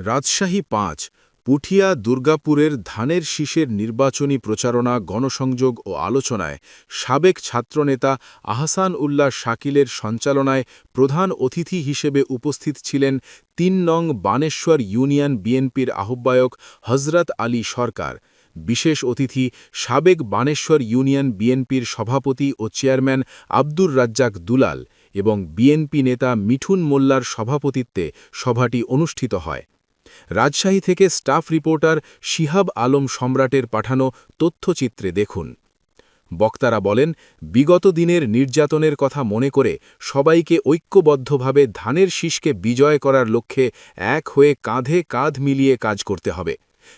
রাজশাহী ৫ পুঠিয়া দুর্গাপুরের ধানের শীষের নির্বাচনী প্রচারণা গণসংযোগ ও আলোচনায় সাবেক ছাত্রনেতা আহসান উল্লাহ শাকিলের সঞ্চালনায় প্রধান অতিথি হিসেবে উপস্থিত ছিলেন ৩ নং বানেশ্বর ইউনিয়ন বিএনপির আহ্বায়ক হজরত আলী সরকার। বিশেষ অতিথি সাবেক বানেশ্বর ইউনিয়ন বিএনপির সভাপতি ও চেয়ারম্যান আব্দুর রাজ্জাক দুলাল এবং বিএনপি নেতা মিঠুন মোল্লার সভাপতিত্বে সভাটি অনুষ্ঠিত হয়। রাজশাহী থেকে স্টাফ রিপোর্টার শিহাব আলম সম্রাটের পাঠানো তথ্যচিত্রে দেখুন। বক্তারা বলেন, বিগত দিনের নির্যাতনের কথা মনে করে সবাইকে ঐক্যবদ্ধভাবে ধানের শীষকে বিজয় করার লক্ষ্যে এক হয়ে কাঁধে কাঁধ মিলিয়ে কাজ করতে হবে।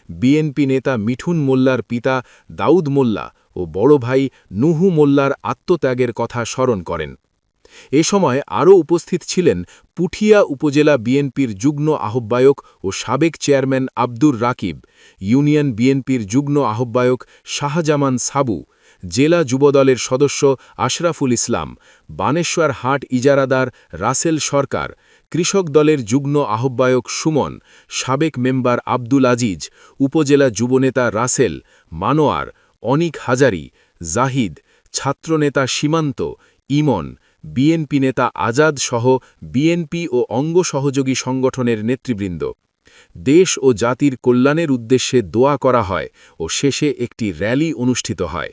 বিএনপি নেতা মিঠুন মোল্লার পিতা দাউদ মোল্লা ও বড় ভাই নুহু মোল্লার আত্মত্যাগের কথা স্মরণ করেন। এ সময় আরও উপস্থিত ছিলেন পুঠিয়া উপজেলা বিএনপির যুগ্ম আহ্বায়ক ও সাবেক চেয়ারম্যান আব্দুর রাকিব, ইউনিয়ন বিএনপির যুগ্ম আহ্বায়ক শাহজামান সাবু, জেলা যুবদলের সদস্য আশরাফুল ইসলাম, বানেশ্বর হাট ইজারাদার রাসেল সরকার, কৃষক দলের যুগ্ম আহ্বায়ক সুমন, সাবেক মেম্বার আব্দুল আজিজ, উপজেলা যুবনেতা রাসেল, মানোয়ার, অনিক হাজারি, জাহিদ, ছাত্রনেতা সীমান্ত, ইমন, বিএনপি নেতা আজাদ সহ বিএনপি ও অঙ্গ সহযোগী সংগঠনের নেতৃবৃন্দ। দেশ ও জাতির কল্যাণের উদ্দেশ্যে দোয়া করা হয় ও শেষে একটি র্যালি অনুষ্ঠিত হয়।